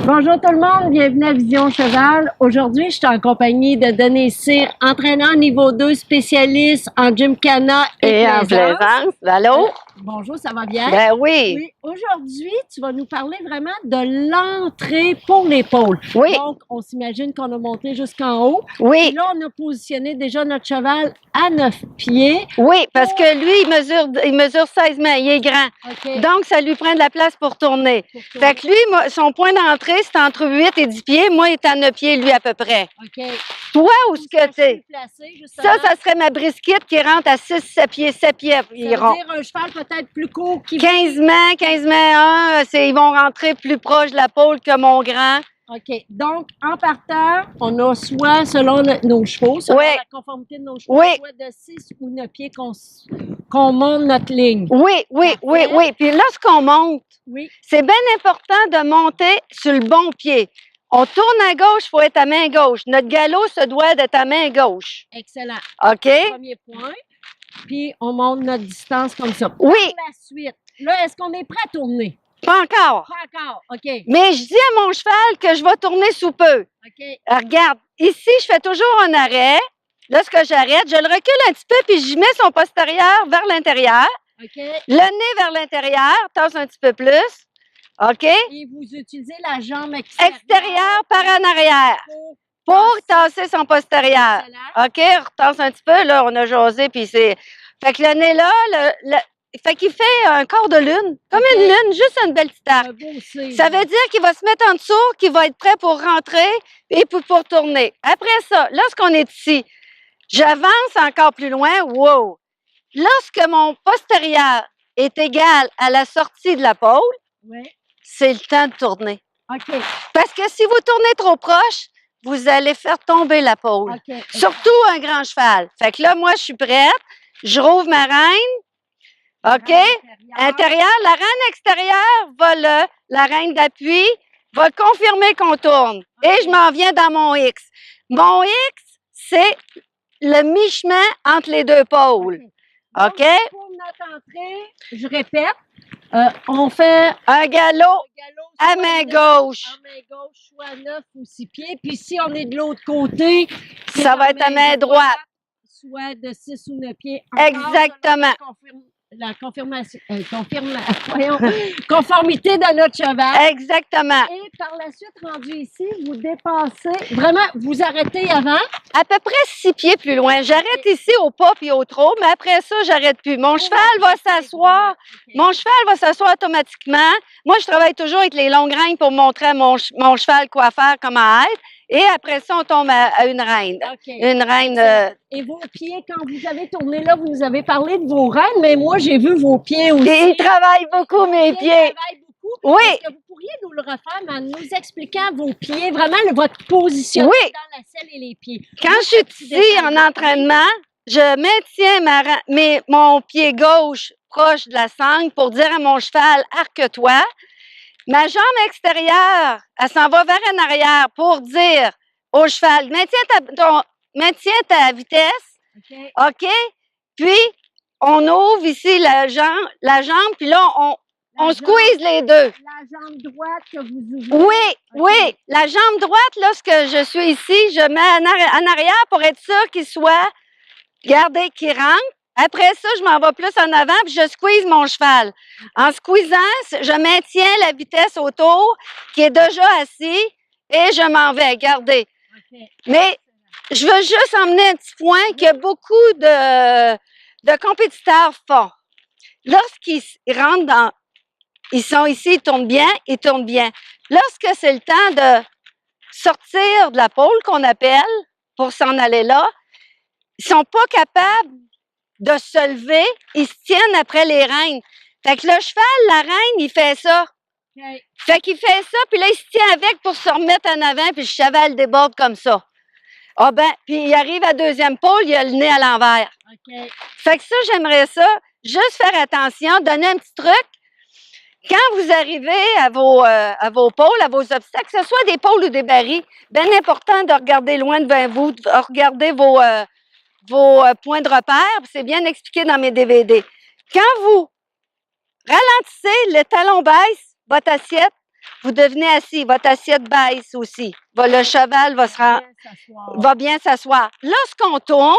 Bonjour tout le monde, bienvenue à Vision Cheval. Aujourd'hui, je suis en compagnie de Denis Cyr, entraîneur niveau 2, spécialiste en gymkhana et en plaisance. plaisance. Allô? Bonjour, ça va bien? Ben oui. Oui, aujourd'hui, tu vas nous parler vraiment de l'entrée pour l'épaule. Oui. Donc, on s'imagine qu'on a monté jusqu'en haut. Oui. Et là, on a positionné déjà notre cheval à 9 pieds. Oui, parce que lui, il mesure 16 mètres, il est grand. OK. Donc, ça lui prend de la place pour tourner. Fait que lui, son point d'entrée, c'est entre 8 et 10 pieds. Moi, il est à 9 pieds, lui, à peu près. OK. Toi, où est-ce que tu es? Ça serait ma brisquette qui rentre à 6-7 pieds, 7 pieds environ. Ça veut dire un cheval peut-être plus court qui... 15 mètres, ils vont rentrer plus proche de la pôle que mon grand. OK. Donc, en partant, on a soit, selon nos chevaux, selon la conformité de nos chevaux, soit de 6 ou 9 pieds qu'on monte notre ligne. Oui. Puis lorsqu'on monte, c'est bien important de monter sur le bon pied. On tourne à gauche, il faut être à main gauche. Notre galop se doit d'être à main gauche. Excellent. OK? Premier point. Puis, on monte notre distance comme ça. Oui. Par la suite, là, est-ce qu'on est prêt à tourner? Pas encore. Pas encore, OK. Mais je dis à mon cheval que je vais tourner sous peu. OK. Regarde, ici, je fais toujours un arrêt. Lorsque j'arrête, je le recule un petit peu, puis je mets son postérieur vers l'intérieur. OK. Le nez vers l'intérieur, tasse un petit peu plus. OK? Et vous utilisez la jambe extérieure. Extérieure par en arrière. Pour tasser son postérieur. Excellent. OK? Retasse un petit peu, là, on a jasé, puis c'est... Fait que le nez là, fait qu'il fait un quart de lune, comme une lune, juste une belle petite arc. Ça veut dire qu'il va se mettre en dessous, qu'il va être prêt pour rentrer et pour tourner. Après ça, lorsqu'on est ici, j'avance encore plus loin. Wow! Lorsque mon postérieur est égal à la sortie de la pôle, c'est le temps de tourner. OK. Parce que si vous tournez trop proche, vous allez faire tomber la pôle. Okay. Surtout un grand cheval. Fait que là, moi, je suis prête. Je rouvre ma reine. OK? Intérieur. La reine extérieure la reine d'appui va confirmer qu'on tourne. Et je m'en viens dans mon X. Mon X, c'est le mi-chemin entre les deux pôles. OK? Donc, pour notre entrée, je répète, on fait un galop à main gauche. À main gauche, soit à 9 ou 6 pieds. Puis si on est de l'autre côté, ça va être à main droite. Soit de 6 ou 9 pieds. Exactement. Conformité de notre cheval. Exactement. Et par la suite, rendu ici, vous dépassez, vraiment, vous arrêtez avant? À peu près 6 pieds plus loin. J'arrête ici au pas puis au trot, mais après ça, j'arrête plus. Mon cheval va s'asseoir. Mon cheval va s'asseoir automatiquement. Moi, je travaille toujours avec les longues reines pour montrer à mon cheval quoi faire, comment être. Et après ça, on tombe à une reine. Une reine. Et vos pieds, quand vous avez tourné là, vous nous avez parlé de vos reines, mais moi, j'ai vu vos pieds aussi. Et ils travaillent beaucoup, mes pieds. Ils travaillent beaucoup. Oui. Est-ce que vous pourriez nous le refaire en nous expliquant vos pieds, vraiment votre position dans la selle et les pieds? Quand je suis ici en entraînement, je maintiens mon pied gauche proche de la sangle pour dire à mon cheval, arque-toi. Ma jambe extérieure, elle s'en va vers en arrière pour dire au cheval, maintiens ta vitesse. OK? Puis, on ouvre ici la jambe, puis là, on squeeze les deux. La jambe droite que vous ouvrez. Oui. La jambe droite, lorsque je suis ici, je mets en arrière pour être sûr qu'il soit gardé, qu'il rentre. Après ça, je m'en vais plus en avant, puis je squeeze mon cheval. En squeezant, je maintiens la vitesse autour, qui est déjà assis, et je m'en vais, regardez. Mais je veux juste emmener un petit point que beaucoup de compétiteurs font. Lorsqu'ils rentrent ils sont ici, ils tournent bien. Lorsque c'est le temps de sortir de la pôle, qu'on appelle, pour s'en aller là, ils sont pas capables de se lever, ils se tiennent après les reines. Fait que le cheval, la reine, il fait ça. Fait qu'il fait ça, puis là, il se tient avec pour se remettre en avant, puis le cheval déborde comme ça. Ah ben, puis il arrive à deuxième pôle, il a le nez à l'envers. Fait que ça, j'aimerais ça, juste faire attention, donner un petit truc. Quand vous arrivez à vos pôles, à vos obstacles, que ce soit des pôles ou des barils, bien important de regarder loin devant vous, de regarder vos points de repère, c'est bien expliqué dans mes DVD. Quand vous ralentissez, le talon baisse, votre assiette, vous devenez assis. Votre assiette baisse aussi. Le cheval va bien s'asseoir. Lorsqu'on tourne,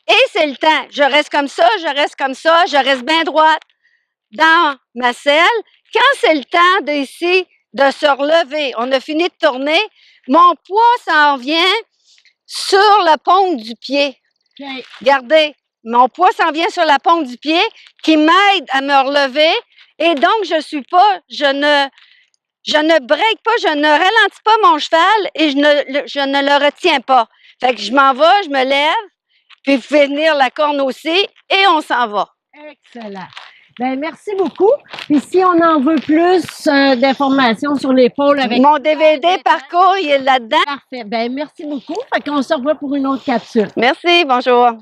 et c'est le temps, je reste comme ça, je reste bien droite dans ma selle. Quand c'est le temps de se relever, on a fini de tourner, mon poids s'en vient sur la paume du pied. Okay. Regardez, mon poids s'en vient sur la paume du pied qui m'aide à me relever et donc je ne break pas, je ne ralentis pas mon cheval et je ne le retiens pas. Fait que je m'en vais, je me lève, puis vous pouvez venir la corne aussi et on s'en va. Excellent. Ben merci beaucoup. Puis si on en veut plus d'informations sur l'épaule avec mon DVD parcours, il est là-dedans. Parfait. Ben merci beaucoup. Fait qu'on se revoit pour une autre capsule. Merci, bonjour.